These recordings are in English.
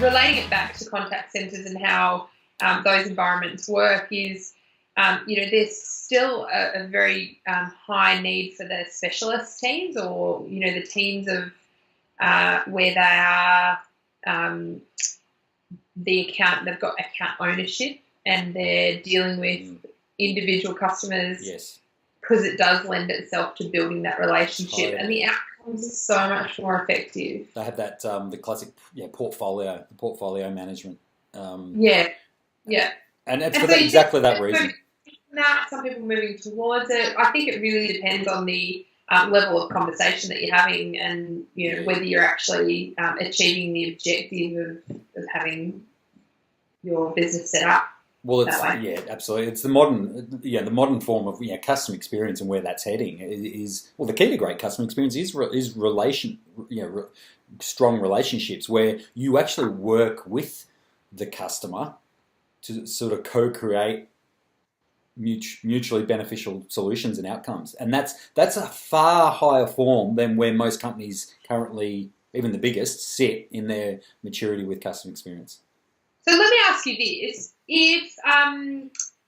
relating it back to contact centres and how those environments work is, there's still a very high need for the specialist teams, or, the teams of where they are they've got account ownership and they're dealing with individual customers. Yes. Because it does lend itself to building that relationship, and the outcomes are so much more effective. They have that the classic portfolio management. Yeah. And it's for exactly that reason. Some people moving towards it. I think it really depends on the level of conversation that you're having, and whether you're actually achieving the objective of having your business set up. Well, absolutely. It's the modern form of customer experience, and where that's heading is the key to great customer experience is strong relationships where you actually work with the customer to sort of co-create mutually beneficial solutions and outcomes, and that's a far higher form than where most companies currently, even the biggest, sit in their maturity with customer experience. So let me ask you this. If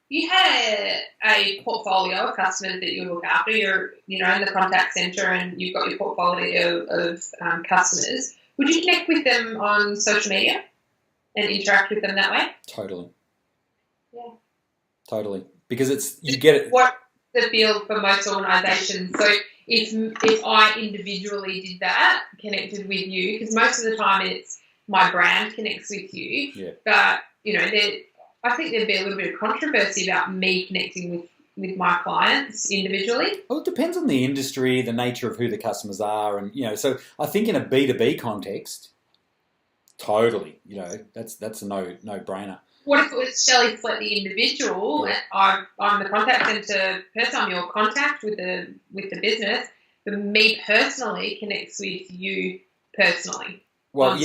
you had a portfolio of customers that you look after, you're in the contact centre and you've got your portfolio of customers, would you connect with them on social media and interact with them that way? Totally. Yeah. Totally. Because you get it. What the feel for most organisations. So if I individually did that, connected with you, because most of the time it's my brand connects with you. Yeah. But I think there'd be a little bit of controversy about me connecting with my clients individually. Well, it depends on the industry, the nature of who the customers are, and so I think in a B2B context, totally, that's a no-brainer. What if it was Shelley, Flett, the individual, and I'm the contact centre person, I'm your contact with the business, but me personally connects with you personally? Well,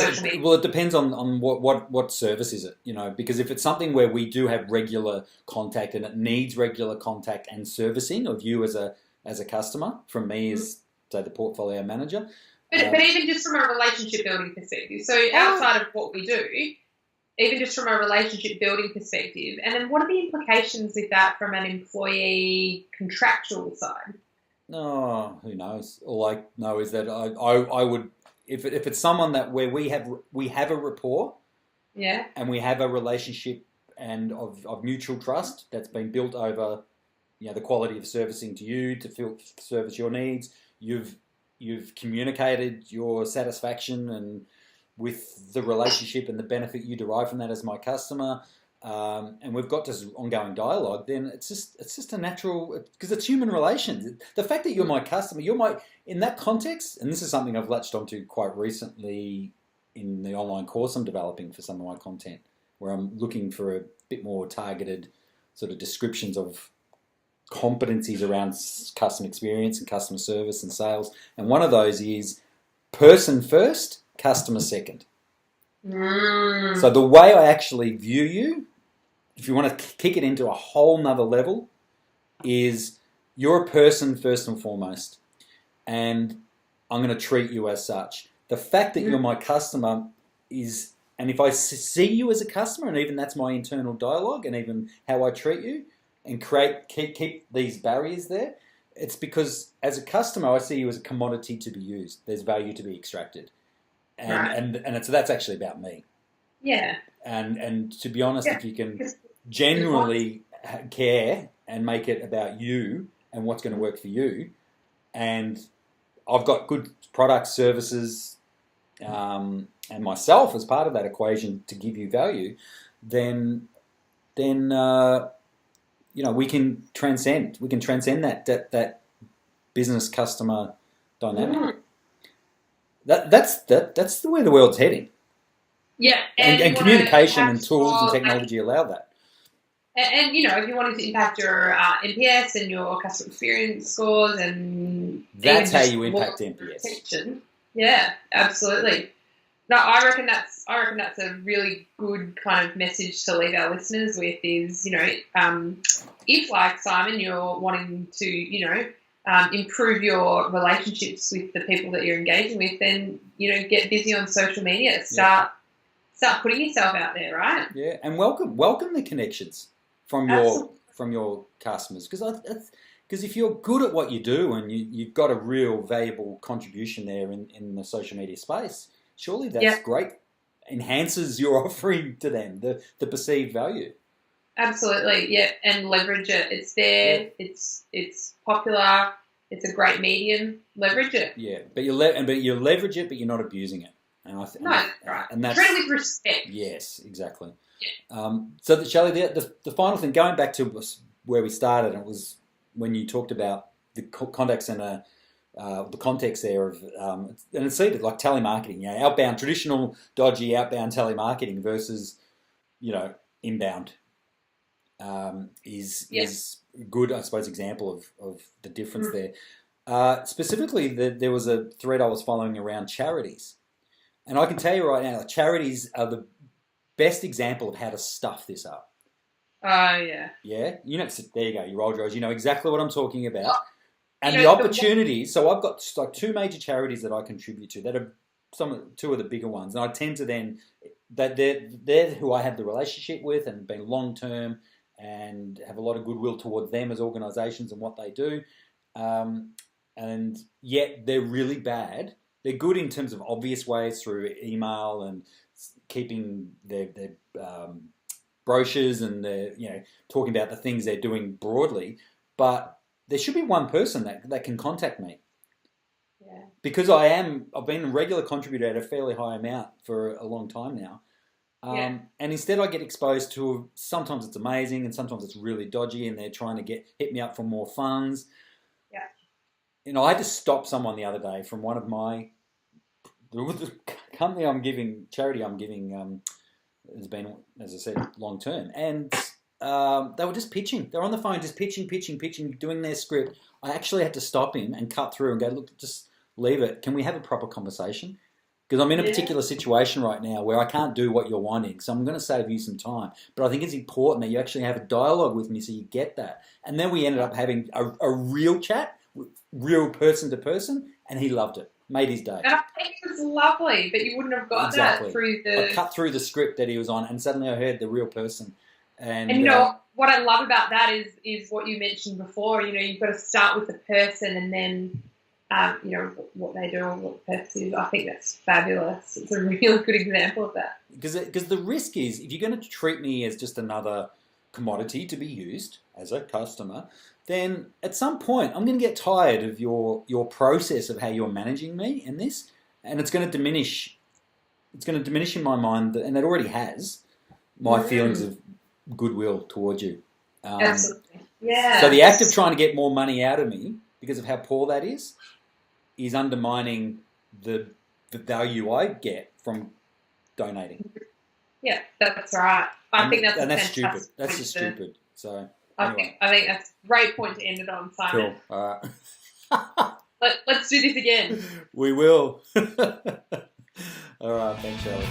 it depends on what service is it, because if it's something where we do have regular contact and it needs regular contact and servicing of you as a customer from me as, say, the portfolio manager. But even just from a relationship building perspective, so outside of what we do, even just from a relationship building perspective, and then what are the implications with that from an employee contractual side? Oh, who knows? All I know is that I would... If it's someone that where we have a rapport, and we have a relationship and of mutual trust that's been built over, the quality of servicing to you to service your needs. You've communicated your satisfaction and with the relationship and the benefit you derive from that as my customer, and we've got this ongoing dialogue. Then it's just a natural, because it's human relations. The fact that you're my customer, in that context, and this is something I've latched onto quite recently in the online course I'm developing for some of my content, where I'm looking for a bit more targeted sort of descriptions of competencies around customer experience and customer service and sales. And one of those is person first, customer second. So the way I actually view you, if you want to kick it into a whole nother level, is you're a person first and foremost, and I'm going to treat you as such. The fact that you're my customer is, and if I see you as a customer, and even that's my internal dialogue, and even how I treat you, and keep these barriers there, it's because as a customer, I see you as a commodity to be used. There's value to be extracted. And so that's actually about me. Yeah. And to be honest, if you can genuinely care and make it about you and what's going to work for you, and I've got good products, services, and myself as part of that equation to give you value, then we can transcend. We can transcend that business customer dynamic. That's the way the world's heading. Yeah, and communication and tools and technology allow that. And if you wanted to impact your NPS and your customer experience scores, and that's how you impact NPS. Protection. Yeah, absolutely. No, I reckon that's a really good kind of message to leave our listeners with. Is if, like Simon, you're wanting to improve your relationships with the people that you're engaging with, then get busy on social media. Start start putting yourself out there, right? Yeah, and welcome the connections from your customers, because if you're good at what you do and you've got a real valuable contribution there in the social media space, surely that's great. Enhances your offering to them, the perceived value. Absolutely, yeah, and leverage it. It's there. Yeah. It's popular. It's a great medium. Leverage it. Yeah, but you leverage it, but you're not abusing it. And right. And that's treat it with respect. Yes, exactly. Yeah. So, Shelley, the final thing, going back to where we started, it was when you talked about the contact center, the context there of, and it's seen like telemarketing, outbound, traditional dodgy outbound telemarketing versus, inbound. Is a good, I suppose, example of the difference there. Specifically, there was a thread I was following around charities. And I can tell you right now, charities are the best example of how to stuff this up. Oh, yeah. Yeah? There you go, you rolled your eyes. You know exactly what I'm talking about. And the opportunities, so I've got like 2 major charities that I contribute to that are 2 of the bigger ones. And I tend to then, that they're who I have the relationship with and been long-term and have a lot of goodwill towards them as organisations and what they do. And yet they're really bad. They're good in terms of obvious ways through email and keeping their brochures and talking about the things they're doing broadly. But there should be one person that can contact me. Yeah. Because I've been a regular contributor at a fairly high amount for a long time now. And instead I get exposed to, sometimes it's amazing and sometimes it's really dodgy and they're trying to hit me up for more funds. Yeah. I had to stop someone the other day from one of the company charity I'm giving has been, as I said, long term. And they were just pitching. They're on the phone just pitching, doing their script. I actually had to stop him and cut through and go, look, just leave it. Can we have a proper conversation? Because I'm in a particular situation right now where I can't do what you're wanting, so I'm going to save you some time. But I think it's important that you actually have a dialogue with me so you get that. And then we ended up having a real chat, real person to person, and he loved it. Made his day. And I think it was lovely, but you wouldn't have got that through I cut through the script that he was on, and suddenly I heard the real person. And what I love about that is what you mentioned before. You've got to start with the person and then what they do and what the purpose is. I think that's fabulous. It's a really good example of that. Because the risk is, if you're going to treat me as just another commodity to be used as a customer, then at some point I'm going to get tired of your process of how you're managing me in this, and it's going to diminish. It's going to diminish in my mind, and it already has, my feelings of goodwill towards you. Absolutely. Yeah. So the act of trying to get more money out of me because of how poor that is undermining the value I get from donating. Yeah, that's right. I think that's stupid. That's just stupid. So anyway. I think that's a great point to end it on, Simon. Cool. All right. Let's do this again. We will. All right. Thanks, Shelley.